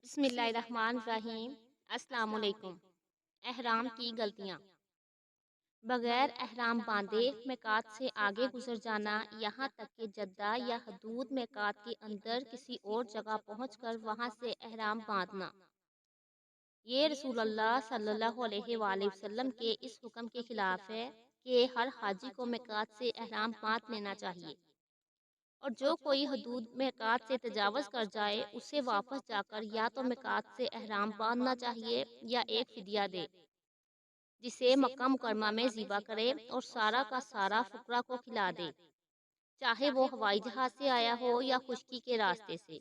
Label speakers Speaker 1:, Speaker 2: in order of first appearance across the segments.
Speaker 1: بسم اللہ الرحمن الرحیم۔ السلام علیکم۔ احرام کی غلطیاں: بغیر احرام باندھے میقات سے آگے گزر جانا، یہاں تک کہ جدہ یا حدود میقات کے اندر کسی اور جگہ پہنچ کر وہاں سے احرام باندھنا، یہ رسول اللہ صلی اللہ علیہ وآلہ وسلم کے اس حکم کے خلاف ہے کہ ہر حاجی کو میقات سے احرام باندھ لینا چاہیے، اور جو کوئی حدود میقات سے تجاوز کر جائے اسے واپس جا کر یا تو میقات سے احرام باندھنا چاہیے یا ایک فدیہ دے، جسے مکہ مکرمہ میں ذبح کرے اور سارا کا سارا فقراء کو کھلا دے، چاہے وہ ہوائی جہاز سے آیا ہو یا خشکی کے راستے سے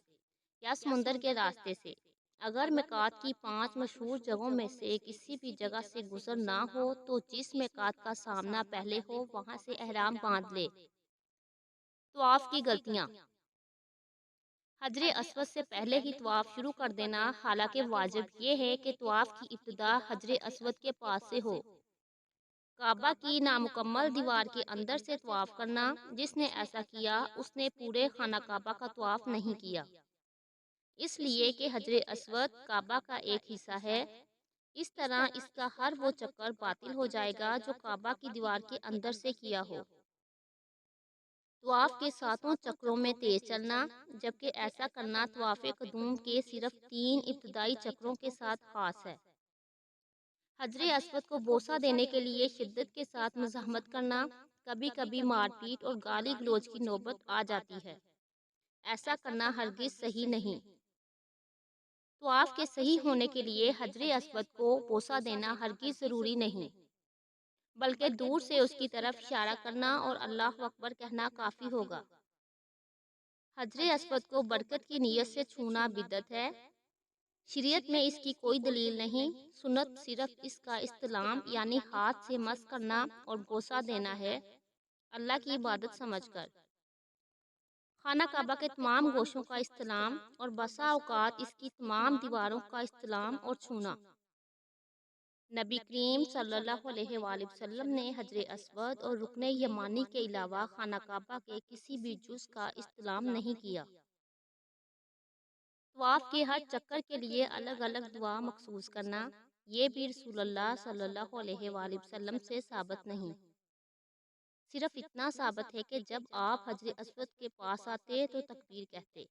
Speaker 1: یا سمندر کے راستے سے۔ اگر میقات کی 5 مشہور جگہوں میں سے کسی بھی جگہ سے گزر نہ ہو تو جس میقات کا سامنا پہلے ہو وہاں سے احرام باندھ لے۔ طواف کی غلطیاں: حجر اسود سے پہلے ہی طواف شروع کر دینا، حالانکہ واجب یہ ہے کہ طواف کی ابتدا حجر اسود کے پاس سے ہو۔ کعبہ کی نامکمل دیوار کے اندر سے طواف کرنا، جس نے ایسا کیا اس نے پورے خانہ کعبہ کا طواف نہیں کیا، اس لیے کہ حجر اسود کعبہ کا ایک حصہ ہے، اس طرح اس کا ہر وہ چکر باطل ہو جائے گا جو کعبہ کی دیوار کے اندر سے کیا ہو۔ طواف کے 7 چکروں میں تیز چلنا، جبکہ ایسا کرنا طواف قدوم کے صرف 3 ابتدائی چکروں کے ساتھ خاص ہے۔ حجر اسود کو بوسہ دینے کے لیے شدت کے ساتھ مزاحمت کرنا، کبھی کبھی مار پیٹ اور گالی گلوچ کی نوبت آ جاتی ہے، ایسا کرنا ہرگز صحیح نہیں۔ طواف کے صحیح ہونے کے لیے حجر اسود کو بوسہ دینا ہرگز ضروری نہیں، بلکہ دور سے اس کی طرف اشارہ کرنا اور اللہ اکبر کہنا کافی ہوگا۔ حجر اسود کو برکت کی نیت سے چھونا بدعت ہے، شریعت میں اس کی کوئی دلیل نہیں، سنت صرف اس کا استلام یعنی ہاتھ سے مس کرنا اور بوسہ دینا ہے، اللہ کی عبادت سمجھ کر۔ خانہ کعبہ کے تمام گوشوں کا استلام اور بسا اوقات اس کی تمام دیواروں کا استلام اور چھونا۔ نبی کریم صلی اللہ علیہ وآلہ وسلم نے حجر اسود اور رکن یمانی کے علاوہ خانہ کعبہ کے کسی بھی جز کا استلام نہیں کیا۔ طواف کے ہر چکر کے لیے الگ الگ دعا مخصوص کرنا، یہ بھی رسول اللہ صلی اللہ علیہ وآلہ وسلم سے ثابت نہیں، صرف اتنا ثابت ہے کہ جب آپ حجر اسود کے پاس آتے تو تکبیر کہتے،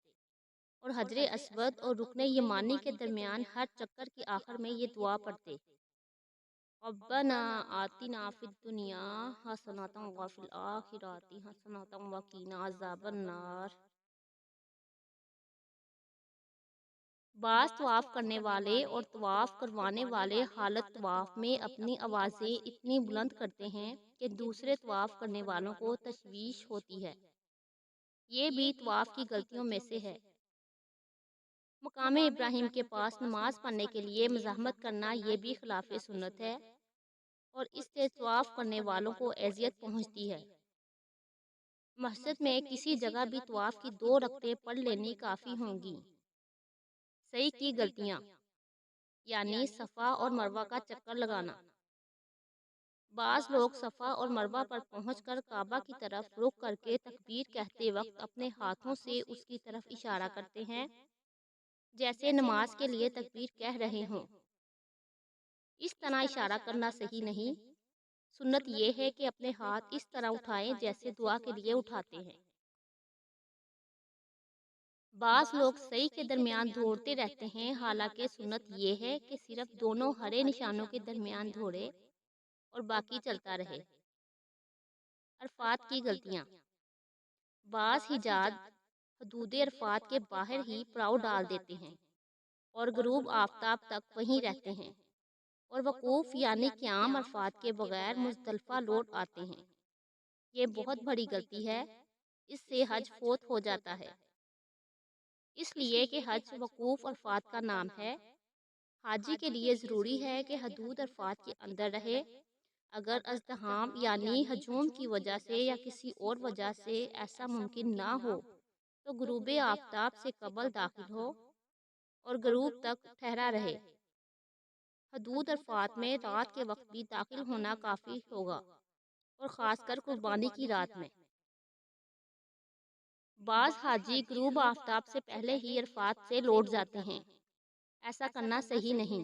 Speaker 1: اور حجر اسود اور رکن یمانی کے درمیان ہر چکر کے آخر میں یہ دعا پڑھتے: ربنا آتنا فی الدنیا حسنۃ وفی الآخرۃ حسنۃ وقنا عذاب النار۔ بعض طواف کرنے والے اور طواف کروانے والے حالت طواف میں اپنی آوازیں اتنی بلند کرتے ہیں کہ دوسرے طواف کرنے والوں کو تشویش ہوتی ہے، یہ بھی طواف کی غلطیوں میں سے ہے۔ مقام ابراہیم کے پاس نماز پڑھنے کے لیے مزاحمت کرنا یہ بھی خلاف سنت ہے، اور اس سے طواف کرنے والوں کو اذیت پہنچتی ہے۔ مسجد میں کسی جگہ بھی طواف کی 2 رکعتیں پڑھ لینی کافی ہوں گی۔ صحیح کی غلطیاں یعنی صفا اور مروہ کا چکر لگانا: بعض لوگ صفا اور مروہ پر پہنچ کر کعبہ کی طرف رخ کر کے تکبیر کہتے وقت اپنے ہاتھوں سے اس کی طرف اشارہ کرتے ہیں جیسے نماز کے لیے تکبیر کہہ رہے ہوں، اس طرح اشارہ کرنا صحیح نہیں، سنت یہ ہے کہ اپنے ہاتھ اس طرح اٹھائیں جیسے دعا کے لیے اٹھاتے ہیں۔ بعض لوگ صحیح کے درمیان دھوڑتے رہتے ہیں، حالانکہ سنت یہ ہے کہ صرف دونوں ہرے نشانوں کے درمیان دھوڑے اور باقی چلتا رہے۔ عرفات کی غلطیاں: بعض حجاج حدود عرفات کے باہر ہی پڑاؤ ڈال دیتے ہیں اور غروب آفتاب تک وہیں رہتے ہیں، اور وقوف یعنی قیام عرفات کے بغیر مزدلفہ لوٹ آتے ہیں، یہ بہت بڑی غلطی ہے، اس سے حج فوت ہو جاتا ہے، اس لیے کہ حج وقوف عرفات کا نام ہے۔ حاجی کے لیے ضروری ہے کہ حدود عرفات کے اندر رہے، اگر ازدحام یعنی ہجوم کی وجہ سے یا کسی اور وجہ سے ایسا ممکن نہ ہو تو غروب آفتاب سے قبل داخل ہو اور غروب تک ٹھہرا رہے۔ حدود عرفات میں رات کے وقت بھی داخل ہونا کافی ہوگا، اور خاص کر قربانی کی رات میں۔ بعض حاجی غروب آفتاب سے پہلے ہی عرفات سے لوٹ جاتے ہیں، ایسا کرنا صحیح نہیں،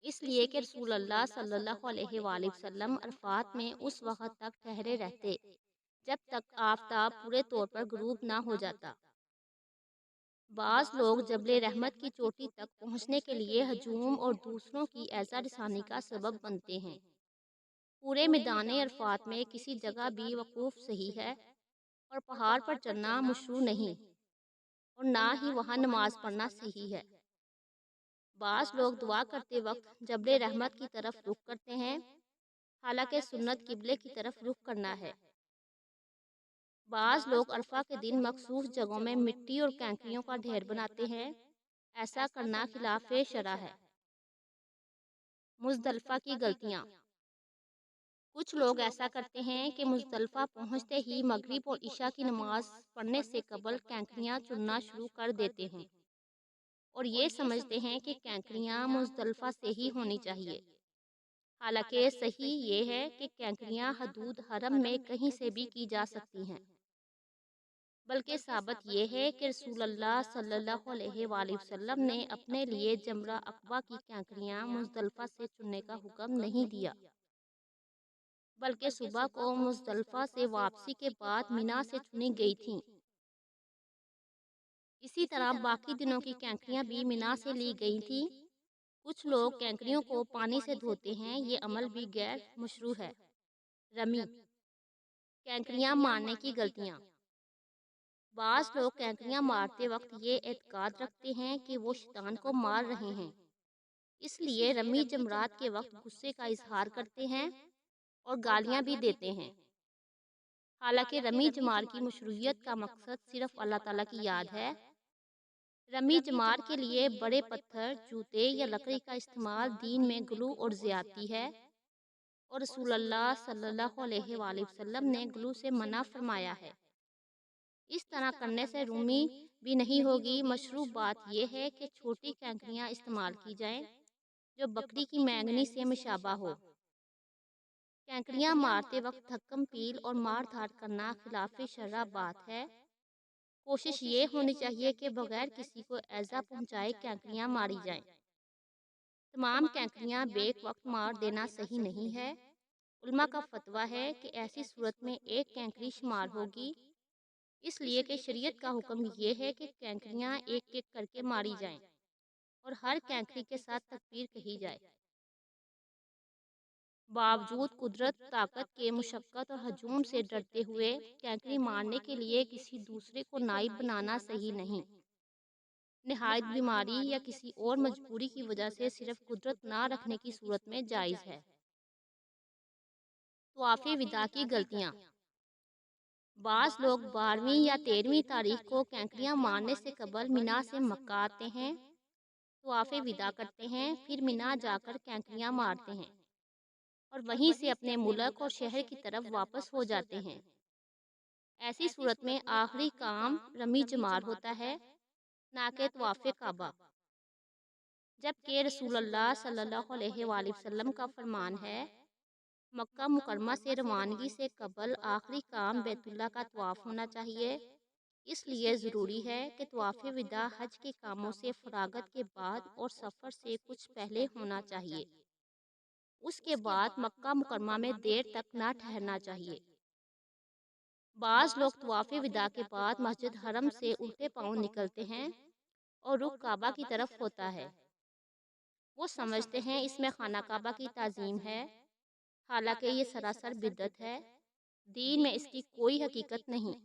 Speaker 1: اس لیے کہ رسول اللہ صلی اللہ علیہ وآلہ وسلم عرفات میں اس وقت تک ٹھہرے رہتے جب تک آفتاب پورے طور پر غروب نہ ہو جاتا۔ بعض لوگ جبل رحمت کی چوٹی تک پہنچنے کے لیے ہجوم اور دوسروں کی ایذا رسانی کا سبب بنتے ہیں۔ پورے میدان عرفات میں کسی جگہ بھی وقوف صحیح ہے اور پہاڑ پر چڑھنا مشروع نہیں، اور نہ ہی وہاں نماز پڑھنا صحیح ہے۔ بعض لوگ دعا کرتے وقت جبل رحمت کی طرف رخ کرتے ہیں، حالانکہ سنت قبلے کی طرف رخ کرنا ہے۔ بعض لوگ عرفہ کے دن مخصوص جگہوں میں مٹی اور کنکریوں کا ڈھیر بناتے ہیں، ایسا کرنا خلاف شرع ہے۔ مزدلفہ کی غلطیاں۔ کچھ لوگ ایسا کرتے ہیں کہ مزدلفہ پہنچتے ہی مغرب اور عشاء کی نماز پڑھنے سے قبل کنکریاں چننا شروع کر دیتے ہیں اور یہ سمجھتے ہیں کہ کنکریاں مزدلفہ سے ہی ہونی چاہیے، حالانکہ صحیح یہ ہے کہ کنکریاں حدود حرم میں کہیں سے بھی کی جا سکتی ہیں، بلکہ ثابت یہ ہے کہ رسول اللہ صلی اللہ علیہ وآلہ وسلم نے اپنے لیے جمرہ عقبہ کی کنکریاں مزدلفہ سے چننے کا حکم نہیں دیا، بلکہ صبح کو مزدلفہ سے واپسی کے بعد مینا سے چنی گئی تھیں۔ اسی طرح باقی دنوں کی کنکریاں بھی مینا سے لی گئی تھیں۔ کچھ لوگ کنکریوں کو پانی سے دھوتے ہیں، یہ عمل بھی غیر مشروع ہے۔ رمی، کنکریاں مارنے کی غلطیاں۔ بعض لوگ کنکریاں مارتے وقت یہ اعتقاد رکھتے ہیں کہ وہ شیطان کو مار رہے ہیں، اس لیے رمی جمرات کے وقت غصے کا اظہار کرتے ہیں اور گالیاں بھی دیتے ہیں، حالانکہ رمی جمار کی مشروعیت کا مقصد صرف اللہ تعالیٰ کی یاد ہے۔ رمی جمار کے لیے بڑے پتھر، جوتے یا لکڑی کا استعمال دین میں غلو اور زیادتی ہے، اور رسول اللہ صلی اللہ علیہ وآلہ وسلم نے غلو سے منع فرمایا ہے۔ اس طرح کرنے سے رومی بھی نہیں ہوگی۔ مشروع بات یہ ہے کہ چھوٹی کنکریاں استعمال کی جائیں جو بکری کی مینگنی سے مشابہ ہو۔ کنکریاں مارتے وقت دھکم پیل اور مار دھاڑ کرنا خلاف شرع بات ہے۔ کوشش یہ ہونی چاہیے کہ بغیر کسی کو ایذا پہنچائے کنکریاں ماری جائیں۔ تمام کنکریاں بیک وقت مار دینا صحیح نہیں ہے۔ علماء کا فتویٰ ہے کہ ایسی صورت میں ایک کنکری شمار ہوگی، اس لیے کہ شریعت کا حکم یہ ہے کہ کنکریاں ایک ایک کر کے ماری جائیں اور ہر کنکری کے ساتھ تکبیر کہی جائے۔ باوجود قدرت، طاقت کے مشقت اور ہجوم سے ڈرتے ہوئے کنکری مارنے کے لیے کسی دوسرے کو نائب بنانا صحیح نہیں۔ نہایت بیماری یا کسی اور مجبوری کی وجہ سے صرف قدرت نہ رکھنے کی صورت میں جائز ہے۔ طواف وداع کی غلطیاں۔ بعض لوگ 12ویں یا 13ویں تاریخ کو کنکریاں مارنے سے قبل مینا سے مکہ آتے ہیں، طواف وداع کرتے ہیں، پھر مینا جا کر کنکریاں مارتے ہیں اور وہیں سے اپنے ملک اور شہر کی طرف واپس ہو جاتے ہیں۔ ایسی صورت میں آخری کام رمی جمار ہوتا ہے، نہ کہ طواف کعبہ، جبکہ رسول اللہ صلی اللہ علیہ وآلہ وسلم کا فرمان ہے، مکہ مکرمہ سے روانگی سے قبل آخری کام بیت اللہ کا طواف ہونا چاہیے۔ اس لیے ضروری ہے کہ طواف وداع حج کے کاموں سے فراغت کے بعد اور سفر سے کچھ پہلے ہونا چاہیے۔ اس کے بعد مکہ مکرمہ میں دیر تک نہ ٹھہرنا چاہیے۔ بعض لوگ طواف وداع کے بعد مسجد حرم سے الٹے پاؤں نکلتے ہیں اور رخ کعبہ کی طرف ہوتا ہے۔ وہ سمجھتے ہیں اس میں خانہ کعبہ کی تعظیم ہے، حالانکہ یہ سراسر بدعت ہے، دین میں اس کی کوئی حقیقت نہیں۔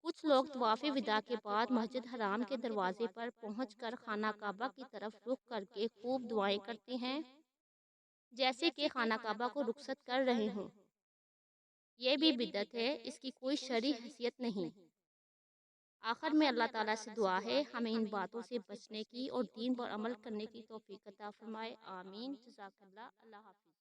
Speaker 1: کچھ لوگ طواف وداع کے بعد مسجد حرام کے دروازے پر پہنچ کر خانہ کعبہ کی طرف رخ کر کے خوب دعائیں کرتے ہیں، جیسے کہ خانہ کعبہ کو رخصت کر رہے ہوں۔ یہ بھی بدعت ہے، اس کی کوئی شرعی حیثیت نہیں۔ آخر میں اللہ تعالیٰ سے دعا ہے ہمیں ان باتوں سے بچنے کی اور دین پر عمل کرنے کی توفیق عطا فرمائے، آمین۔ جزاک اللہ۔ اللہ حافظ۔